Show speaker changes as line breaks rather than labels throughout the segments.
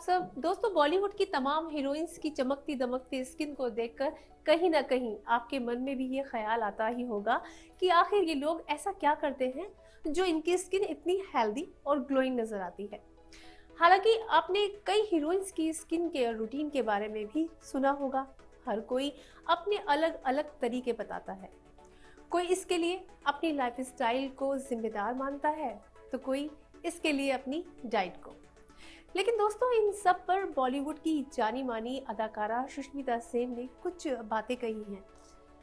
सब दोस्तों, बॉलीवुड की तमाम हीरोइंस की चमकती दमकती स्किन को देखकर कहीं ना कहीं आपके मन में भी ये ख्याल आता ही होगा कि आखिर ये लोग ऐसा क्या करते हैं जो इनकी स्किन इतनी हेल्दी और ग्लोइंग नजर आती है। हालांकि आपने कई हीरोइंस की स्किन केयर रूटीन के बारे में भी सुना होगा। हर कोई अपने अलग अलग तरीके बताता है। कोई इसके लिए अपनी लाइफस्टाइल को जिम्मेदार मानता है, तो कोई इसके लिए अपनी डाइट को। लेकिन दोस्तों, इन सब पर बॉलीवुड की जानी मानी अदाकारा सुष्मिता सेन ने कुछ बातें कही हैं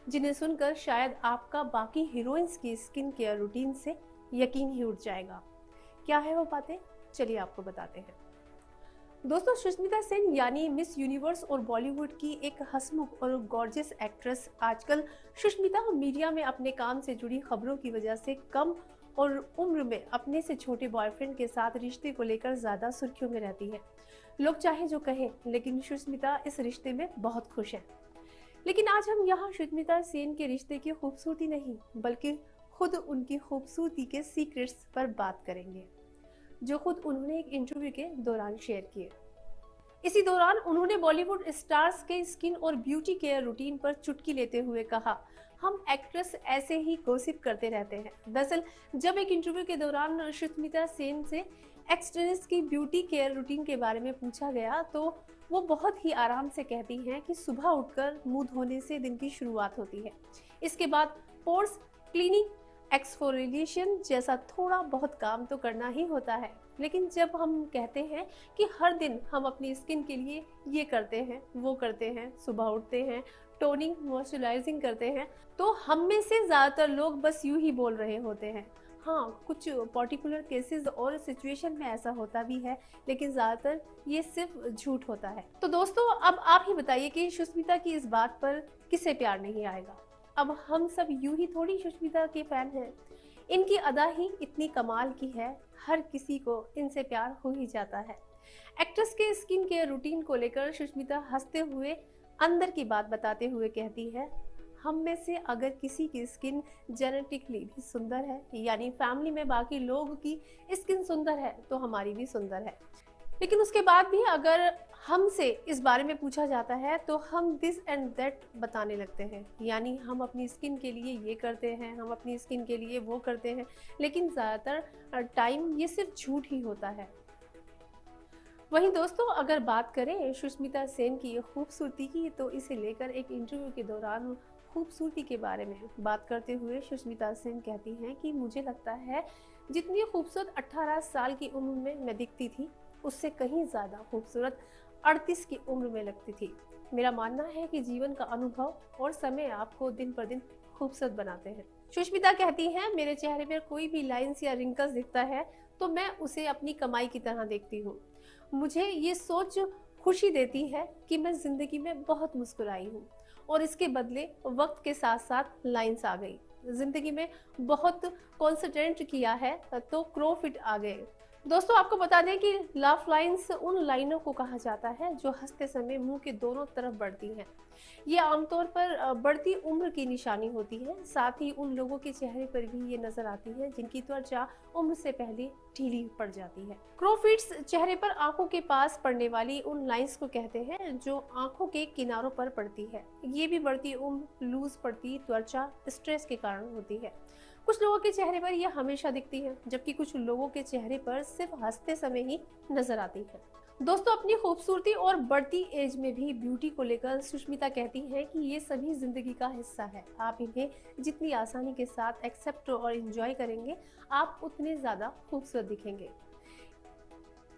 जिन्हें सुनकर शायद आपका बाकी हीरोइंस की स्किन केयर रूटीन से यकीन ही उठ जाएगा। क्या है वो बातें, चलिए आपको बताते हैं। दोस्तों, सुष्मिता सेन यानी मिस यूनिवर्स और बॉलीवुड की एक हंसमुख और गॉर्जियस एक्ट्रेस आजकल सुष्मिता मीडिया में अपने काम से जुड़ी खबरों की वजह से कम और उम्र में अपने से छोटे बॉयफ्रेंड के साथ रिश्ते को लेकर ज्यादा सुर्खियों में रहती है। लोग चाहे जो कहें, लेकिन सुष्मिता इस रिश्ते में बहुत खुश हैं। लेकिन आज हम यहाँ सुष्मिता सेन के रिश्ते की खूबसूरती नहीं, बल्कि खुद उनकी खूबसूरती के सीक्रेट्स पर बात करेंगे, जो खुद उन्होंने एक इंटरव्यू के दौरान शेयर किए। इसी दौरान उन्होंने बॉलीवुड स्टार्स के स्किन और ब्यूटी केयर रूटीन पर चुटकी लेते हुए कहा, हम एक्ट्रेस ऐसे ही गॉसिप करते रहते हैं। दरअसल जब एक इंटरव्यू के दौरान सुष्मिता सेन से एक्ट्रेस की ब्यूटी केयर रूटीन के बारे में पूछा गया, तो वो बहुत ही आराम से कहती हैं कि सुबह उठकर मुंह धोने से दिन की शुरुआत होती है। इसके बाद पोर्स क्लीनिंग, एक्सफोलिएशन जैसा थोड़ा बहुत काम तो करना ही होता है। लेकिन जब हम कहते हैं कि हर दिन हम अपनी स्किन के लिए ये करते हैं, वो करते हैं, सुबह उठते हैं, टोनिंग मॉइस्चराइजिंग करते हैं, तो हम में से ज़्यादातर लोग बस यूं ही बोल रहे होते हैं। हाँ, कुछ पर्टिकुलर केसेस और सिचुएशन में ऐसा होता भी है, लेकिन ज़्यादातर ये सिर्फ झूठ होता है। तो दोस्तों, अब आप ही बताइए कि सुष्मिता की इस बात पर किसे प्यार नहीं आएगा। अब हम सब यूं ही थोड़ी सुष्मिता के फैन हैं। इनकी अदा ही इतनी कमाल की है, हर किसी को इनसे प्यार हो ही जाता है। एक्ट्रेस के स्किन केयर रूटीन को लेकर सुष्मिता हंसते हुए अंदर की बात बताते हुए कहती है, हम में से अगर किसी की स्किन जेनेटिकली भी सुंदर है, यानी फैमिली में बाकी लोग की स्किन सुंदर है, तो हमारी भी सुंदर है। लेकिन उसके बाद भी अगर हमसे इस बारे में पूछा जाता है, तो हम दिस एंड दैट बताने लगते हैं, यानी हम अपनी स्किन के लिए ये करते हैं, हम अपनी स्किन के लिए वो करते हैं। लेकिन ज़्यादातर टाइम ये सिर्फ झूठ ही होता है। वहीं दोस्तों, अगर बात करें सुष्मिता सेन की खूबसूरती की, तो इसे लेकर एक इंटरव्यू के दौरान खूबसूरती के बारे में बात करते हुए सुष्मिता सेन कहती हैं कि मुझे लगता है जितनी खूबसूरत 18 साल की उम्र में मैं दिखती थी, उससे कहीं ज़्यादा खूबसूरत 38 की उम्र में लगती थी। मेरा मानना है कि जीवन का अनुभव और समय आपको दिन पर दिन खूबसूरत बनाते हैं। सुष्मिता कहती हैं, मेरे चेहरे पर कोई भी लाइंस या रिंकल्स दिखता है तो मैं उसे अपनी कमाई की तरह देखती हूँ। मुझे ये सोच खुशी देती है कि मैं जिंदगी में बहुत मुस्कुराई हूँ और इसके बदले वक्त के साथ साथ लाइंस आ गई। जिंदगी में बहुत कॉन्सेंट्रेट किया है तो क्रो फिट आ गए। दोस्तों, आपको बता दें कि लाफ लाइंस उन लाइनों को कहा जाता है जो हंसते समय मुंह के दोनों तरफ बढ़ती हैं। ये आमतौर पर बढ़ती उम्र की निशानी होती है। साथ ही उन लोगों के चेहरे पर भी ये नजर आती है जिनकी त्वचा उम्र से पहले ढीली पड़ जाती है। क्रोफिट्स चेहरे पर आंखों के पास पड़ने वाली उन लाइंस को कहते हैं जो आंखों के किनारों पर पड़ती है। ये भी बढ़ती उम्र, लूज पड़ती त्वचा, स्ट्रेस के कारण होती है। कुछ लोगों के चेहरे पर यह हमेशा दिखती है, जबकि कुछ लोगों के चेहरे पर सिर्फ हंसते समय ही नजर आती है। दोस्तों, अपनी खूबसूरती और बढ़ती एज में भी ब्यूटी को लेकर सुष्मिता कहती हैं कि ये सभी जिंदगी का हिस्सा है। आप इन्हें जितनी आसानी के साथ एक्सेप्ट और एंजॉय करेंगे, आप उतने ज्यादा खूबसूरत दिखेंगे।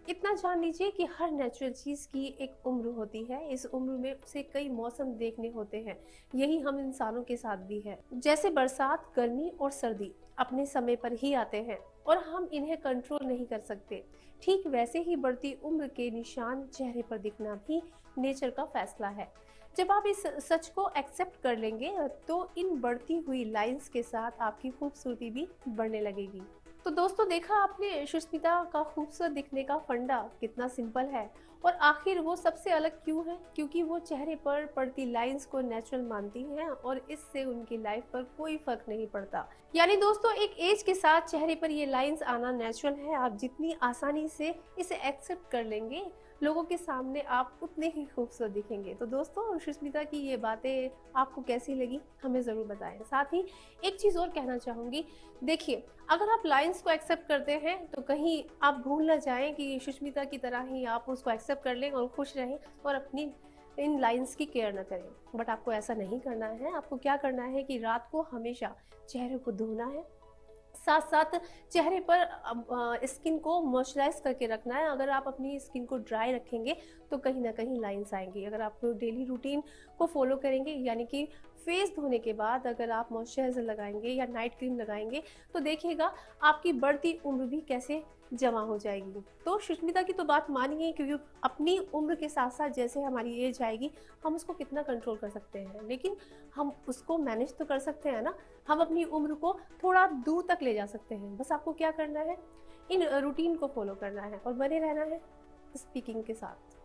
इतना जान लीजिए कि हर नेचुरल चीज की एक उम्र होती है। इस उम्र में उसे कई मौसम देखने होते हैं। यही हम इंसानों के साथ भी है। जैसे बरसात, गर्मी और सर्दी अपने समय पर ही आते हैं और हम इन्हें कंट्रोल नहीं कर सकते। ठीक वैसे ही बढ़ती उम्र के निशान चेहरे पर दिखना भी नेचर का फैसला है। जब आप इस सच को एक्सेप्ट कर लेंगे, तो इन बढ़ती हुई लाइंस के साथ आपकी खूबसूरती भी बढ़ने लगेगी। तो दोस्तों, देखा आपने सुष्मिता का खूबसूरत दिखने का फंडा कितना सिंपल है। और आखिर वो सबसे अलग क्यों है? क्योंकि वो चेहरे पर पड़ती लाइंस को नेचुरल मानती हैं और इससे उनकी लाइफ पर कोई फर्क नहीं पड़ता। यानी दोस्तों, एक एज के साथ चेहरे पर ये लाइंस आना नेचुरल है। आप जितनी आसानी से इसे एक्सेप्ट कर लेंगे, लोगों के सामने आप उतने ही खूबसूरत दिखेंगे। तो दोस्तों, सुष्मिता की ये बातें आपको कैसी लगी हमें ज़रूर बताएं। साथ ही एक चीज़ और कहना चाहूँगी, देखिए अगर आप लाइन्स को एक्सेप्ट करते हैं तो कहीं आप भूल ना जाएं कि सुष्मिता की तरह ही आप उसको एक्सेप्ट कर लें और खुश रहें और अपनी इन लाइन्स की केयर ना करें। बट आपको ऐसा नहीं करना है। आपको क्या करना है कि रात को हमेशा चेहरे को धोना है, साथ साथ चेहरे पर स्किन को मॉइस्चराइज करके रखना है। अगर आप अपनी स्किन को ड्राई रखेंगे तो कहीं ना कहीं लाइंस आएंगी। अगर आप डेली रूटीन को फॉलो करेंगे, यानी कि फेस धोने के बाद अगर आप मॉइस्चराइजर लगाएंगे या नाइट क्रीम लगाएंगे तो देखिएगा आपकी बढ़ती उम्र भी कैसे जमा हो जाएगी। तो सुष्मिता की तो बात मानिए, क्योंकि अपनी उम्र के साथ साथ जैसे हमारी एज आएगी हम उसको कितना कंट्रोल कर सकते हैं, लेकिन हम उसको मैनेज तो कर सकते हैं ना। हम अपनी उम्र को थोड़ा दूर तक ले जा सकते हैं। बस आपको क्या करना है, इन रूटीन को फॉलो करना है और बने रहना है स्पीकिंग के साथ।